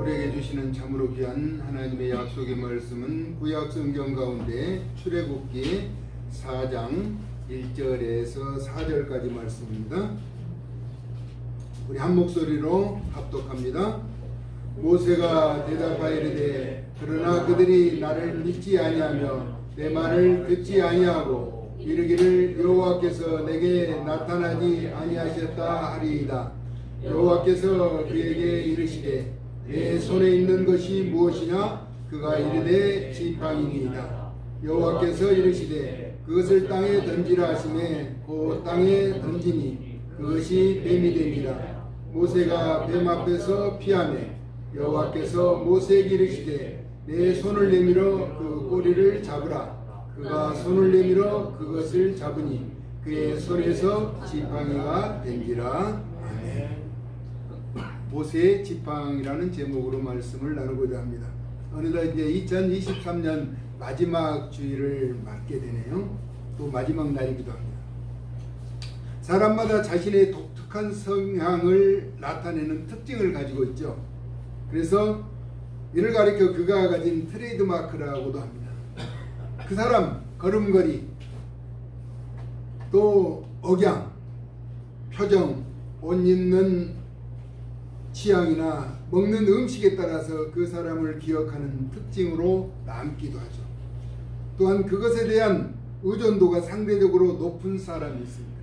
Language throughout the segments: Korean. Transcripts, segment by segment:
우리에게 주시는 참으로 귀한 하나님의 약속의 말씀은 구약 성경 가운데 출애굽기 4장 1절에서 4절까지 말씀입니다. 우리 한 목소리로 합독합니다. 모세가 대답하이르되 그러나 그들이 나를 믿지 아니하며 내 말을 듣지 아니하고 이르기를 여호와께서 내게 나타나지 아니하셨다 하리이다. 여호와께서 그에게 이르시되 내 손에 있는 것이 무엇이냐? 그가 이르되 지팡이니이다. 여호와께서 이르시되 그것을 땅에 던지라 하시매 그 땅에 던지니 그것이 뱀이 됩니다. 모세가 뱀 앞에서 피하며 여호와께서 모세에게 이르시되 내 손을 내밀어 그 꼬리를 잡으라. 그가 손을 내밀어 그것을 잡으니 그의 손에서 지팡이가 된지라. 아멘. 모세의 지팡이라는 제목으로 말씀을 나누고자 합니다. 어느덧 이제 2023년 마지막 주일을 맞게 되네요. 또 마지막 날이기도 합니다. 사람마다 자신의 독특한 성향을 나타내는 특징을 가지고 있죠. 그래서 이를 가리켜 그가 가진 트레이드 마크라고도 합니다. 그 사람 걸음걸이, 또 억양, 표정, 옷 입는 취향이나 먹는 음식에 따라서 그 사람을 기억하는 특징으로 남기도 하죠. 또한 그것에 대한 의존도가 상대적으로 높은 사람이 있습니다.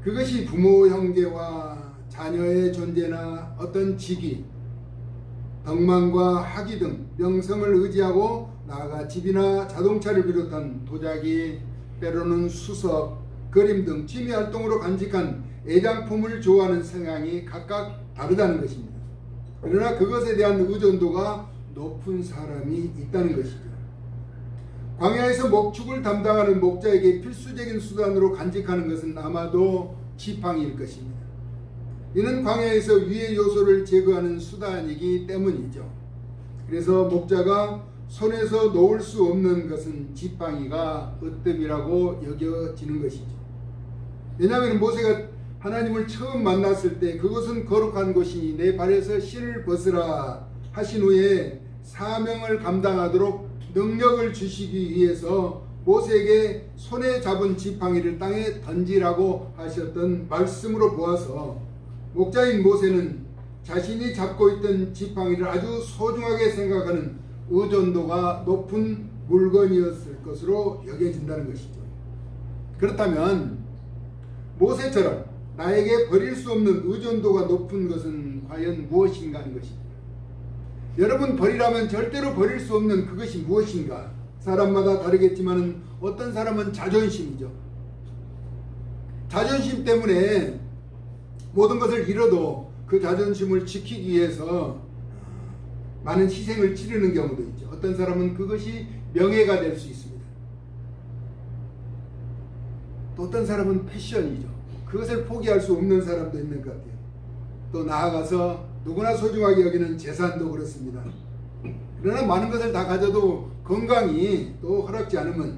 그것이 부모, 형제와 자녀의 존재나 어떤 직위, 덕망과 학위 등 명성을 의지하고 나아가 집이나 자동차를 비롯한 도자기, 때로는 수석, 그림 등 취미활동으로 간직한 애장품을 좋아하는 성향이 각각 다르다는 것입니다. 그러나 그것에 대한 의존도가 높은 사람이 있다는 것이죠. 광야에서 목축을 담당하는 목자에게 필수적인 수단으로 간직하는 것은 아마도 지팡이일 것입니다. 이는 광야에서 위의 요소를 제거하는 수단이기 때문이죠. 그래서 목자가 손에서 놓을 수 없는 것은 지팡이가 으뜸이라고 여겨지는 것이죠. 왜냐하면 모세가 하나님을 처음 만났을 때 그것은 거룩한 곳이니 내 발에서 신을 벗으라 하신 후에 사명을 감당하도록 능력을 주시기 위해서 모세에게 손에 잡은 지팡이를 땅에 던지라고 하셨던 말씀으로 보아서 목자인 모세는 자신이 잡고 있던 지팡이를 아주 소중하게 생각하는 의존도가 높은 물건이었을 것으로 여겨진다는 것이죠. 그렇다면 모세처럼 나에게 버릴 수 없는 의존도가 높은 것은 과연 무엇인가 하는 것입니다. 여러분, 버리라면 절대로 버릴 수 없는 그것이 무엇인가? 사람마다 다르겠지만 어떤 사람은 자존심이죠. 자존심 때문에 모든 것을 잃어도 그 자존심을 지키기 위해서 많은 희생을 치르는 경우도 있죠. 어떤 사람은 그것이 명예가 될 수 있습니다. 또 어떤 사람은 패션이죠. 그것을 포기할 수 없는 사람도 있는 것 같아요. 또 나아가서 누구나 소중하게 여기는 재산도 그렇습니다. 그러나 많은 것을 다 가져도 건강이 또 허락지 않으면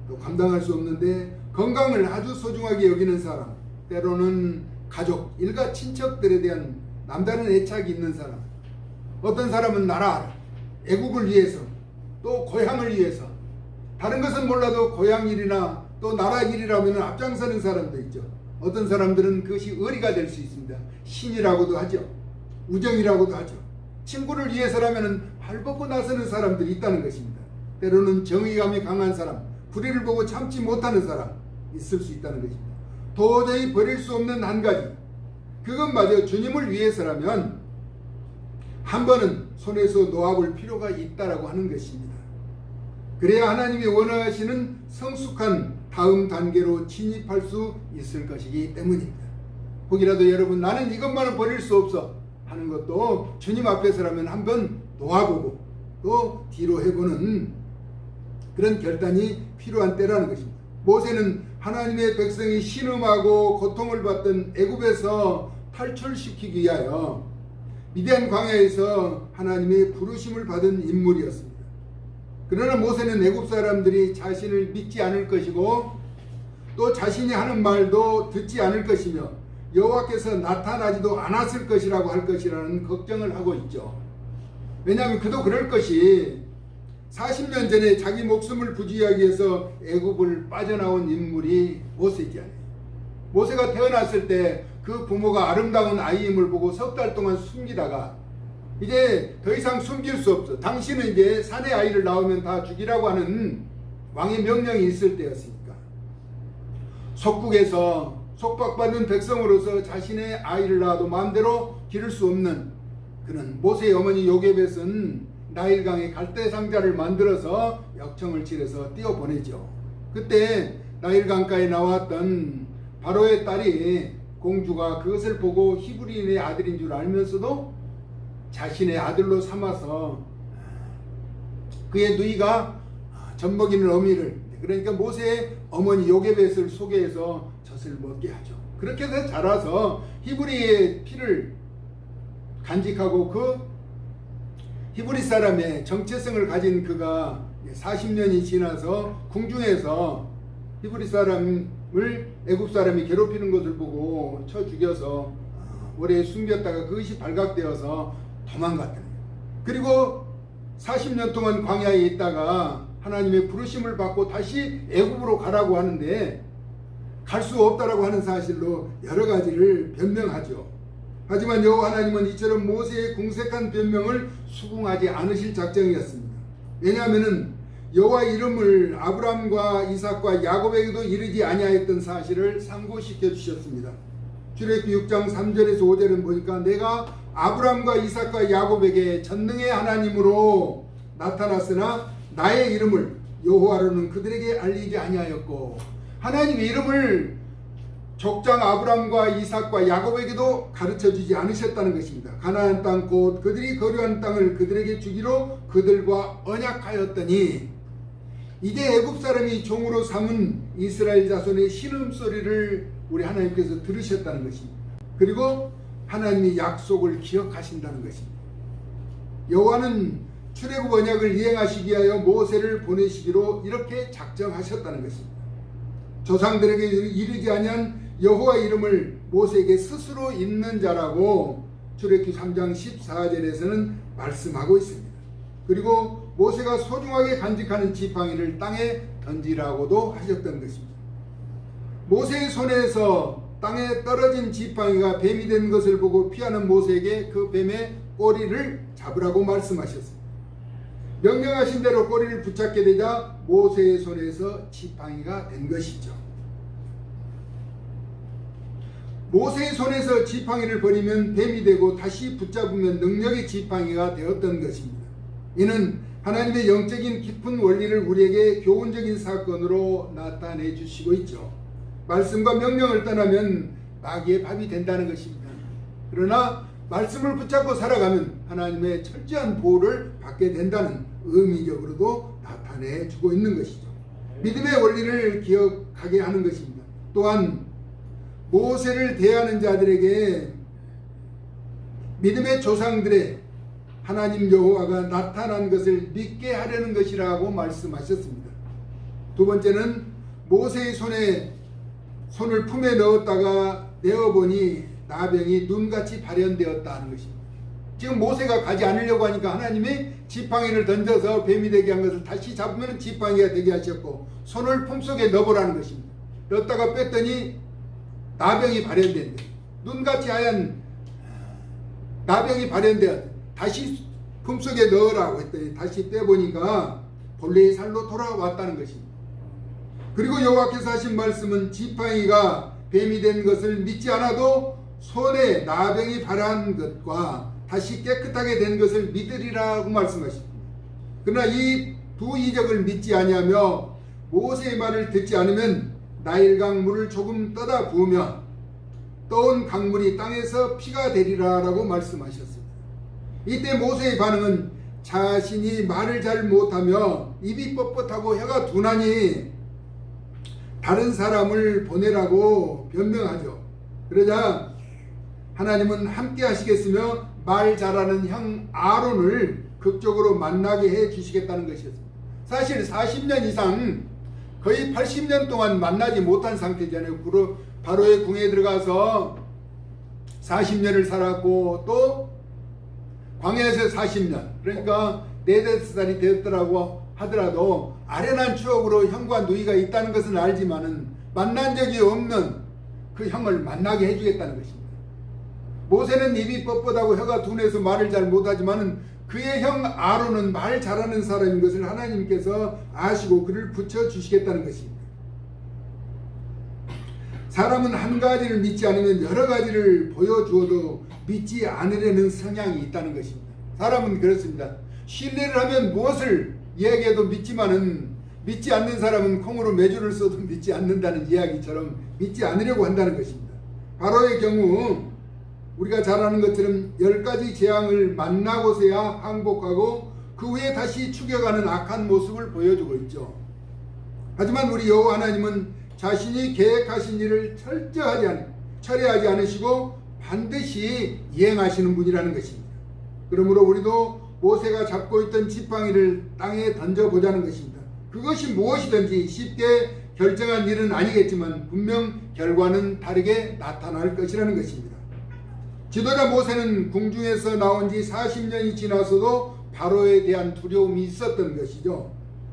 또 감당할 수 없는데 건강을 아주 소중하게 여기는 사람, 때로는 가족, 일가 친척들에 대한 남다른 애착이 있는 사람, 어떤 사람은 나라, 애국을 위해서, 또 고향을 위해서, 다른 것은 몰라도 고향 일이나 또 나라 일이라면 앞장서는 사람도 있죠. 어떤 사람들은 그것이 의리가 될 수 있습니다. 신이라고도 하죠. 우정이라고도 하죠. 친구를 위해서라면 발벗고 나서는 사람들이 있다는 것입니다. 때로는 정의감이 강한 사람, 불의를 보고 참지 못하는 사람 있을 수 있다는 것입니다. 도저히 버릴 수 없는 한 가지, 그것마저 주님을 위해서라면 한 번은 손에서 놓아볼 필요가 있다라고 하는 것입니다. 그래야 하나님이 원하시는 성숙한 다음 단계로 진입할 수 있을 것이기 때문입니다. 혹이라도 여러분, 나는 이것만은 버릴 수 없어 하는 것도 주님 앞에서라면 한번 놓아보고 또 뒤로 해보는 그런 결단이 필요한 때라는 것입니다. 모세는 하나님의 백성이 신음하고 고통을 받던 애굽에서 탈출시키기 위하여 미디안 광야에서 하나님의 부르심을 받은 인물이었습니다. 그러나 모세는 애굽 사람들이 자신을 믿지 않을 것이고 또 자신이 하는 말도 듣지 않을 것이며 여호와께서 나타나지도 않았을 것이라고 할 것이라는 걱정을 하고 있죠. 왜냐하면 그도 그럴 것이 40년 전에 자기 목숨을 부지하기 위해서 애굽을 빠져나온 인물이 모세잖아요. 모세가 태어났을 때 그 부모가 아름다운 아이임을 보고 석 달 동안 숨기다가 이제 더 이상 숨길 수 없어. 당신은 이제 산의 아이를 낳으면 다 죽이라고 하는 왕의 명령이 있을 때였으니까 속국에서 속박받는 백성으로서 자신의 아이를 낳아도 마음대로 기를 수 없는 그는 모세의 어머니 요게벳은 나일강에 갈대 상자를 만들어서 역청을 칠해서 띄워보내죠. 그때 나일강가에 나왔던 바로의 딸이 공주가 그것을 보고 히브리인의 아들인 줄 알면서도 자신의 아들로 삼아서 그의 누이가 젖먹이는 어미를, 그러니까 모세의 어머니 요게벳을 소개해서 젖을 먹게 하죠. 그렇게 해서 자라서 히브리의 피를 간직하고 그 히브리 사람의 정체성을 가진 그가 40년이 지나서 궁중에서 히브리 사람을 애굽 사람이 괴롭히는 것을 보고 쳐 죽여서 오래 숨겼다가 그것이 발각되어서 도망갔다. 그리고 40년 동안 광야에 있다가 하나님의 부르심을 받고 다시 애굽으로 가라고 하는데 갈 수 없다라고 하는 사실로 여러 가지를 변명하죠. 하지만 여호와 하나님은 이처럼 모세의 궁색한 변명을 수긍하지 않으실 작정이었습니다. 왜냐하면 여호와 이름을 아브람과 이삭과 야곱에게도 이르지 아니하였던 사실을 상고시켜 주셨습니다. 출애굽기 6장 3절에서 5절은 보니까 내가 아브람과 이삭과 야곱에게 전능의 하나님으로 나타났으나 나의 이름을 여호와로는 그들에게 알리지 아니하였고, 하나님의 이름을 족장 아브람과 이삭과 야곱에게도 가르쳐주지 않으셨다는 것입니다. 가나안 땅 곧 그들이 거류한 땅을 그들에게 주기로 그들과 언약하였더니 이제 애굽 사람이 종으로 삼은 이스라엘 자손의 신음소리를 우리 하나님께서 들으셨다는 것입니다. 그리고 하나님이 약속을 기억하신다는 것입니다. 여호와는 출애굽 언약을 이행하시기 위하여 모세를 보내시기로 이렇게 작정하셨다는 것입니다. 조상들에게 이르지 아니한 여호와 이름을 모세에게 스스로 잇는 자라고 출애굽기 3장 14절에서는 말씀하고 있습니다. 그리고 모세가 소중하게 간직하는 지팡이를 땅에 던지라고도 하셨던 것입니다. 모세의 손에서 땅에 떨어진 지팡이가 뱀이 된 것을 보고 피하는 모세에게 그 뱀의 꼬리를 잡으라고 말씀하셨습니다. 명령하신 대로 꼬리를 붙잡게 되자 모세의 손에서 지팡이가 된 것이죠. 모세의 손에서 지팡이를 버리면 뱀이 되고 다시 붙잡으면 능력의 지팡이가 되었던 것입니다. 이는 하나님의 영적인 깊은 원리를 우리에게 교훈적인 사건으로 나타내 주시고 있죠. 말씀과 명령을 떠나면 마귀의 밥이 된다는 것입니다. 그러나 말씀을 붙잡고 살아가면 하나님의 철저한 보호를 받게 된다는 의미적으로도 나타내 주고 있는 것이죠. 믿음의 원리를 기억하게 하는 것입니다. 또한 모세를 대하는 자들에게 믿음의 조상들의 하나님 여호와가 나타난 것을 믿게 하려는 것이라고 말씀하셨습니다. 두 번째는 모세의 손을 품에 넣었다가 내어보니 나병이 눈같이 발현되었다 하는 것입니다. 지금 모세가 가지 않으려고 하니까 하나님이 지팡이를 던져서 뱀이 되게 한 것을 다시 잡으면 지팡이가 되게 하셨고 손을 품속에 넣어보라는 것입니다. 넣었다가 뺐더니 나병이 발현된다. 눈같이 하얀 나병이 발현되었다. 다시 품속에 넣으라고 했더니 다시 빼보니까 본래의 살로 돌아왔다는 것입니다. 그리고 여호와께서 하신 말씀은 지팡이가 뱀이 된 것을 믿지 않아도 손에 나병이 발한 것과 다시 깨끗하게 된 것을 믿으리라고 말씀하십니다. 그러나 이 두 이적을 믿지 아니하며 모세의 말을 듣지 않으면 나일강 물을 조금 떠다 부으면 떠온 강물이 땅에서 피가 되리라 라고 말씀하셨습니다. 이때 모세의 반응은 자신이 말을 잘 못하며 입이 뻣뻣하고 혀가 둔하니 다른 사람을 보내라고 변명하죠. 그러자 하나님은 함께 하시겠으며 말 잘하는 형 아론을 극적으로 만나게 해 주시겠다는 것이었습니다. 사실 40년 이상 거의 80년 동안 만나지 못한 상태잖아요. 바로의 궁에 들어가서 40년을 살았고 또 광야에서 40년, 그러니까 4~5살이 되었더라고 하더라도 아련한 추억으로 형과 누이가 있다는 것은 알지만은 만난 적이 없는 그 형을 만나게 해주겠다는 것입니다. 모세는 입이 뻣뻣하고 혀가 둔해서 말을 잘 못하지만은 그의 형 아론은 말 잘하는 사람인 것을 하나님께서 아시고 그를 붙여주시겠다는 것입니다. 사람은 한 가지를 믿지 않으면 여러 가지를 보여주어도 믿지 않으려는 성향이 있다는 것입니다. 사람은 그렇습니다. 신뢰를 하면 무엇을 이야기해도 믿지만은 믿지 않는 사람은 콩으로 메주를 써도 믿지 않는다는 이야기처럼 믿지 않으려고 한다는 것입니다. 바로의 경우 우리가 잘 아는 것처럼 10가지 재앙을 만나고서야 항복하고 그 후에 다시 죽여가는 악한 모습을 보여주고 있죠. 하지만 우리 여호와 하나님은 자신이 계획하신 일을 철회하지 않으시고 반드시 이행하시는 분이라는 것입니다. 그러므로 우리도 모세가 잡고 있던 지팡이를 땅에 던져보자는 것입니다. 그것이 무엇이든지 쉽게 결정한 일은 아니겠지만 분명 결과는 다르게 나타날 것이라는 것입니다. 지도자 모세는 궁중에서 나온 지 40년이 지나서도 바로에 대한 두려움이 있었던 것이죠.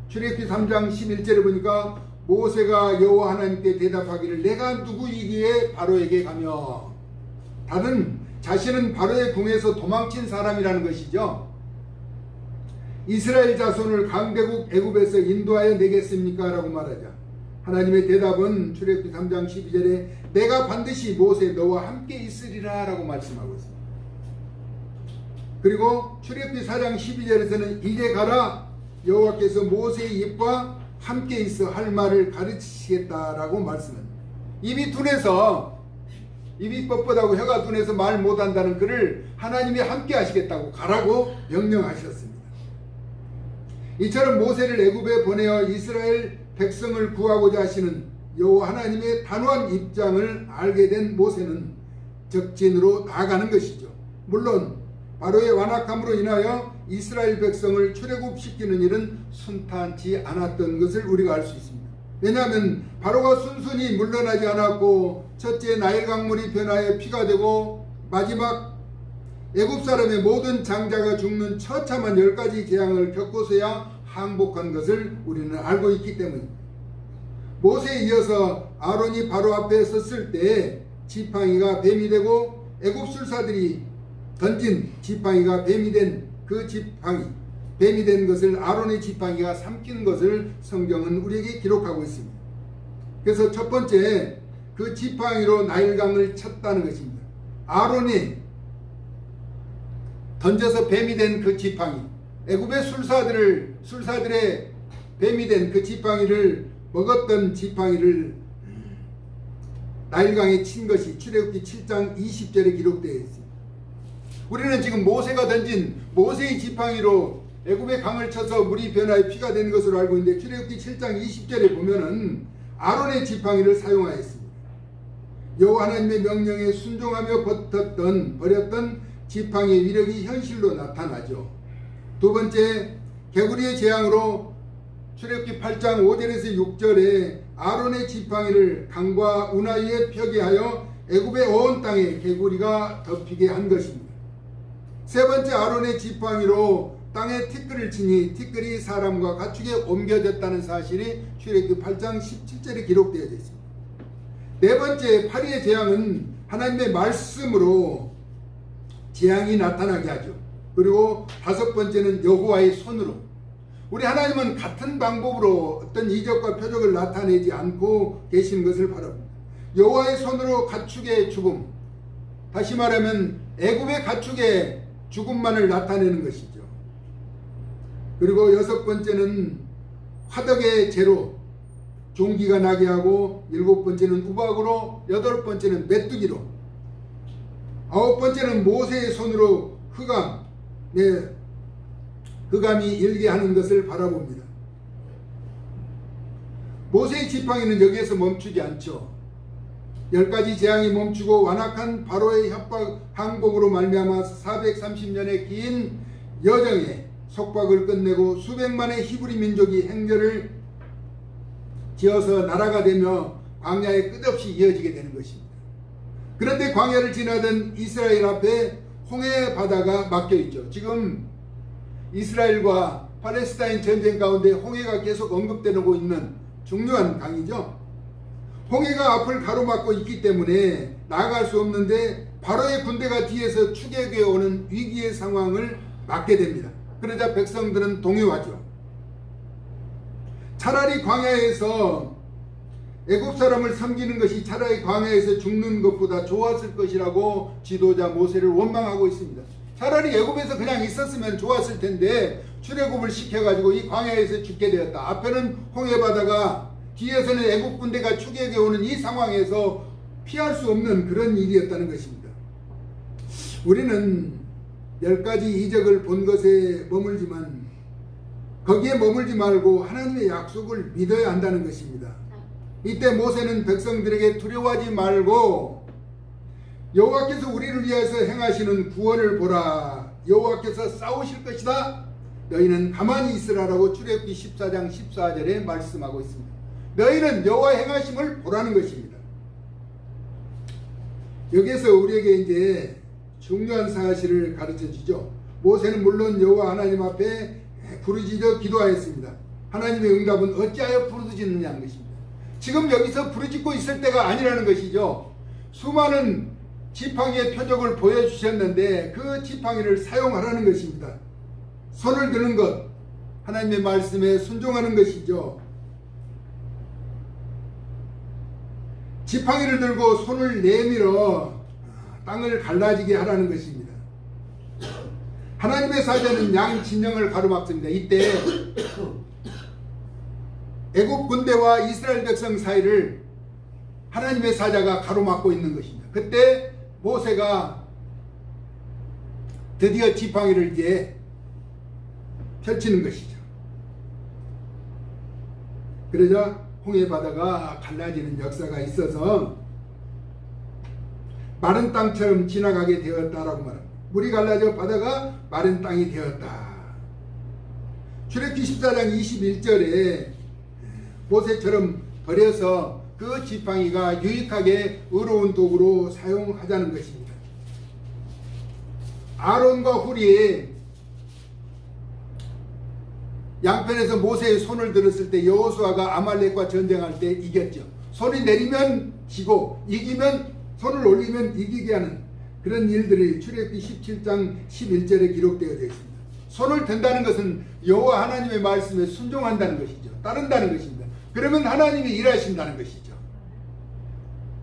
출애굽기 3장 11절에 보니까 모세가 여호와 하나님께 대답하기를 내가 누구이기에 바로에게 가며, 다른 자신은 바로의 궁에서 도망친 사람이라는 것이죠. 이스라엘 자손을 강대국 애굽에서 인도하여 내겠습니까? 라고 말하자 하나님의 대답은 출애굽기 3장 12절에 내가 반드시 모세 너와 함께 있으리라 라고 말씀하고 있습니다. 그리고 출애굽기 4장 12절에서는 이제 가라 여호와께서 모세의 입과 함께 있어 할 말을 가르치시겠다라고 말씀합니다. 입이 뻣뻣하고 혀가 둔해서 말 못한다는 그를 하나님이 함께 하시겠다고 가라고 명령하셨습니다. 이처럼 모세를 애굽에 보내어 이스라엘 백성을 구하고자 하시는 여호와 하나님의 단호한 입장을 알게 된 모세는 적진으로 나아가는 것이죠. 물론 바로의 완악함으로 인하여 이스라엘 백성을 출애굽시키는 일은 순탄치 않았던 것을 우리가 알 수 있습니다. 왜냐하면 바로가 순순히 물러나지 않았고 첫째 나일 강물이 변하여 피가 되고 마지막 애굽 사람의 모든 장자가 죽는 처참한 10가지 재앙을 겪고서야 항복한 것을 우리는 알고 있기 때문입니다. 모세에 이어서 아론이 바로 앞에 섰을 때 지팡이가 뱀이 되고 애굽 술사들이 던진 지팡이가 뱀이 된 것을 아론의 지팡이가 삼킨 것을 성경은 우리에게 기록하고 있습니다. 그래서 첫 번째 그 지팡이로 나일강을 쳤다는 것입니다. 아론이 던져서 뱀이 된 그 지팡이, 애굽의 술사들의 뱀이 된 그 지팡이를 먹었던 지팡이를 나일강에 친 것이 출애굽기 7장 20절에 기록되어 있습니다. 우리는 지금 모세가 던진 모세의 지팡이로 애굽의 강을 쳐서 물이 변하여 피가 된 것으로 알고 있는데 출애굽기 7장 20절에 보면은 아론의 지팡이를 사용하였습니다. 여호와 하나님의 명령에 순종하며 버렸던 지팡이의 위력이 현실로 나타나죠. 두 번째, 개구리의 재앙으로 출애굽기 8장 5절에서 6절에 아론의 지팡이를 강과 운하위에 펴게 하여 애굽의 온 땅에 개구리가 덮이게 한 것입니다. 세 번째, 아론의 지팡이로 땅에 티끌을 치니 티끌이 사람과 가축에 옮겨졌다는 사실이 출애굽기 8장 17절에 기록되어 있습니다. 네 번째, 파리의 재앙은 하나님의 말씀으로 재앙이 나타나게 하죠. 그리고 다섯 번째는 여호와의 손으로. 우리 하나님은 같은 방법으로 어떤 이적과 표적을 나타내지 않고 계신 것을 바랍니다. 여호와의 손으로 가축의 죽음, 다시 말하면 애굽의 가축의 죽음만을 나타내는 것이죠. 그리고 여섯 번째는 화덕의 재로 종기가 나게 하고, 일곱 번째는 우박으로, 여덟 번째는 메뚜기로, 아홉 번째는 모세의 손으로 흑암이 일게 하는 것을 바라봅니다. 모세의 지팡이는 여기에서 멈추지 않죠. 10가지 재앙이 멈추고 완악한 바로의 협박 항복으로 말미암아 430년의 긴 여정에 속박을 끝내고 수백만의 히브리 민족이 행렬을 지어서 나라가 되며 광야에 끝없이 이어지게 되는 것입니다. 그런데 광야를 지나던 이스라엘 앞에 홍해 바다가 막혀 있죠. 지금 이스라엘과 팔레스타인 전쟁 가운데 홍해가 계속 언급되고 있는 중요한 강이죠. 홍해가 앞을 가로막고 있기 때문에 나아갈 수 없는데 바로의 군대가 뒤에서 추격해 오는 위기의 상황을 맞게 됩니다. 그러자 백성들은 동요하죠. 차라리 광야에서 애굽 사람을 섬기는 것이 차라리 광야에서 죽는 것보다 좋았을 것이라고 지도자 모세를 원망하고 있습니다. 차라리 애굽에서 그냥 있었으면 좋았을 텐데 출애굽을 시켜가지고 이 광야에서 죽게 되었다. 앞에는 홍해 바다가 뒤에서는 애굽 군대가 추격해 오는 이 상황에서 피할 수 없는 그런 일이었다는 것입니다. 우리는 10가지 이적을 본 것에 머물지만 거기에 머물지 말고 하나님의 약속을 믿어야 한다는 것입니다. 이때 모세는 백성들에게 두려워하지 말고 여호와께서 우리를 위해서 행하시는 구원을 보라. 여호와께서 싸우실 것이다. 너희는 가만히 있으라라고 출애굽기 14장 14절에 말씀하고 있습니다. 너희는 여호와 행하심을 보라는 것입니다. 여기에서 우리에게 이제 중요한 사실을 가르쳐 주죠. 모세는 물론 여호와 하나님 앞에 부르짖어 기도하였습니다. 하나님의 응답은 어찌하여 부르짖느냐는 것입니다. 지금 여기서 부르짖고 있을 때가 아니라는 것이죠. 수많은 지팡이의 표적을 보여주셨는데 그 지팡이를 사용하라는 것입니다. 손을 드는 것, 하나님의 말씀에 순종하는 것이죠. 지팡이를 들고 손을 내밀어 땅을 갈라지게 하라는 것입니다. 하나님의 사자는 양 진영을 가로막습니다. 이때 애굽 군대와 이스라엘 백성 사이를 하나님의 사자가 가로막고 있는 것입니다. 그때 모세가 드디어 지팡이를 이제 펼치는 것이죠. 그러자 홍해 바다가 갈라지는 역사가 있어서 마른 땅처럼 지나가게 되었다라고 말합니다. 물이 갈라져 바다가 마른 땅이 되었다. 출애굽기 14장 21절에 모세처럼 버려서 그 지팡이가 유익하게 의로운 도구로 사용하자는 것입니다. 아론과 훌이 양편에서 모세의 손을 들었을 때 여호수아가 아말렉과 전쟁할 때 이겼죠. 손이 내리면 지고 이기면 손을 올리면 이기게 하는 그런 일들이 출애굽기 17장 11절에 기록되어 있습니다. 손을 든다는 것은 여호와 하나님의 말씀에 순종한다는 것이죠. 따른다는 것입니다. 그러면 하나님이 일하신다는 것이죠.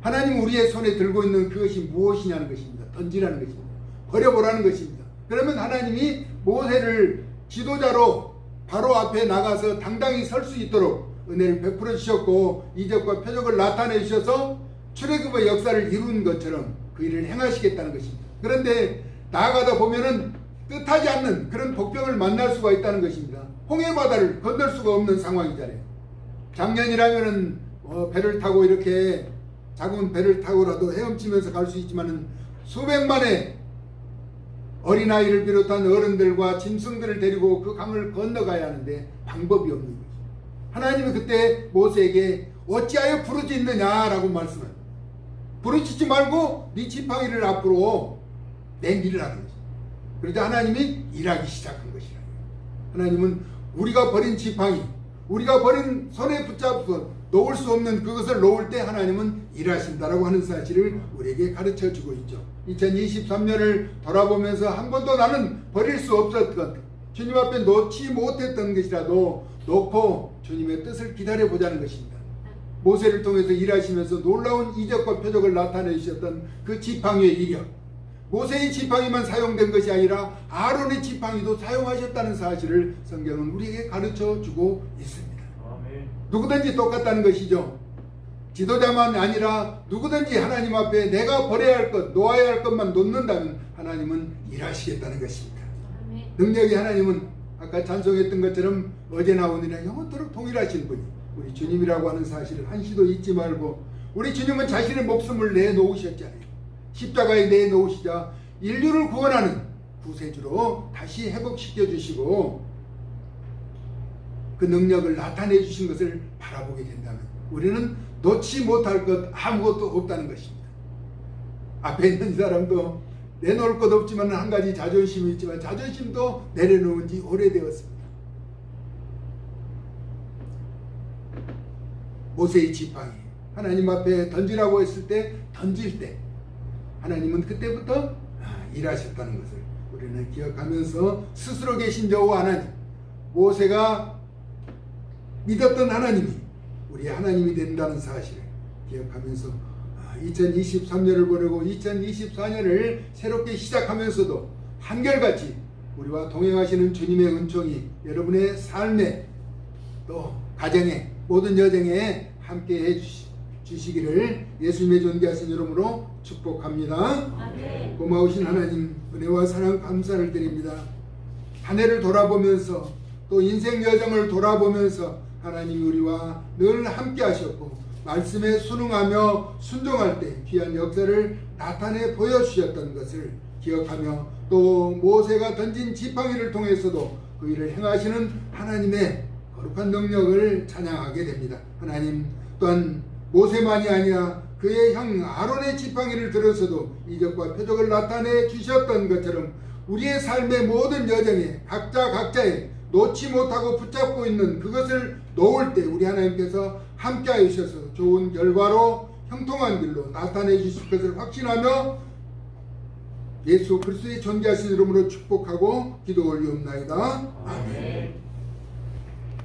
하나님 우리의 손에 들고 있는 그것이 무엇이냐는 것입니다. 던지라는 것입니다. 버려보라는 것입니다. 그러면 하나님이 모세를 지도자로 바로 앞에 나가서 당당히 설 수 있도록 은혜를 베풀어 주셨고 이적과 표적을 나타내 주셔서 출애굽의 역사를 이룬 것처럼 그 일을 행하시겠다는 것입니다. 그런데 나아가다 보면은 뜻하지 않는 그런 복병을 만날 수가 있다는 것입니다. 홍해 바다를 건널 수가 없는 상황이잖아요. 작년이라면은 배를 타고 이렇게 작은 배를 타고라도 헤엄치면서 갈 수 있지만은 수백만의 어린아이를 비롯한 어른들과 짐승들을 데리고 그 강을 건너가야 하는데 방법이 없는 거죠. 하나님이 그때 모세에게 어찌하여 부르짖느냐라고 말씀합니다. 부르짖지 말고 네 지팡이를 앞으로 내밀으라는 거죠. 그러자 하나님이 일하기 시작한 것이라. 하나님은 우리가 버린 지팡이, 우리가 버린 손에 붙잡고 놓을 수 없는 그것을 놓을 때 하나님은 일하신다라고 하는 사실을 우리에게 가르쳐 주고 있죠. 2023년을 돌아보면서 한 번도 나는 버릴 수 없었던 주님 앞에 놓지 못했던 것이라도 놓고 주님의 뜻을 기다려 보자는 것입니다. 모세를 통해서 일하시면서 놀라운 이적과 표적을 나타내 주셨던 그 지팡이의 이력, 모세의 지팡이만 사용된 것이 아니라 아론의 지팡이도 사용하셨다는 사실을 성경은 우리에게 가르쳐 주고 있습니다. 누구든지 똑같다는 것이죠. 지도자만 아니라 누구든지 하나님 앞에 내가 버려야 할 것, 놓아야 할 것만 놓는다면 하나님은 일하시겠다는 것입니다. 능력이 하나님은 아까 찬송했던 것처럼 어제나 오늘이나 영원토록 동일하신 분이 우리 주님이라고 하는 사실을 한시도 잊지 말고, 우리 주님은 자신의 목숨을 내놓으셨잖아요. 십자가에 내놓으시자 인류를 구원하는 구세주로 다시 회복시켜 주시고 그 능력을 나타내 주신 것을 바라보게 된다면 우리는 놓지 못할 것 아무것도 없다는 것입니다. 앞에 있는 사람도 내놓을 것 없지만 한 가지 자존심이 있지만 자존심도 내려놓은 지 오래되었습니다. 모세의 지팡이 하나님 앞에 던지라고 했을 때 던질 때 하나님은 그때부터 일하셨다는 것을 우리는 기억하면서 스스로 계신 여호와 하나님, 모세가 믿었던 하나님이 우리 하나님이 된다는 사실을 기억하면서 2023년을 보내고 2024년을 새롭게 시작하면서도 한결같이 우리와 동행하시는 주님의 은총이 여러분의 삶에 또 가정에 모든 여정에 함께 해주시기를 예수님의 존귀하신 이름으로 축복합니다. 아멘. 고마우신 하나님 은혜와 사랑 감사를 드립니다. 한 해를 돌아보면서 또 인생 여정을 돌아보면서 하나님이 우리와 늘 함께 하셨고 말씀에 순응하며 순종할 때 귀한 역사를 나타내 보여주셨던 것을 기억하며 또 모세가 던진 지팡이를 통해서도 그 일을 행하시는 하나님의 거룩한 능력을 찬양하게 됩니다. 하나님 또한 모세만이 아니라 그의 형 아론의 지팡이를 들어서도 이적과 표적을 나타내 주셨던 것처럼 우리의 삶의 모든 여정에 각자의 놓지 못하고 붙잡고 있는 그것을 놓을 때 우리 하나님께서 함께 하셔서 좋은 결과로 형통한 길로 나타내 주실 것을 확신하며 예수 그리스도의 존귀하신 이름으로 축복하고 기도 올리옵나이다. 아멘.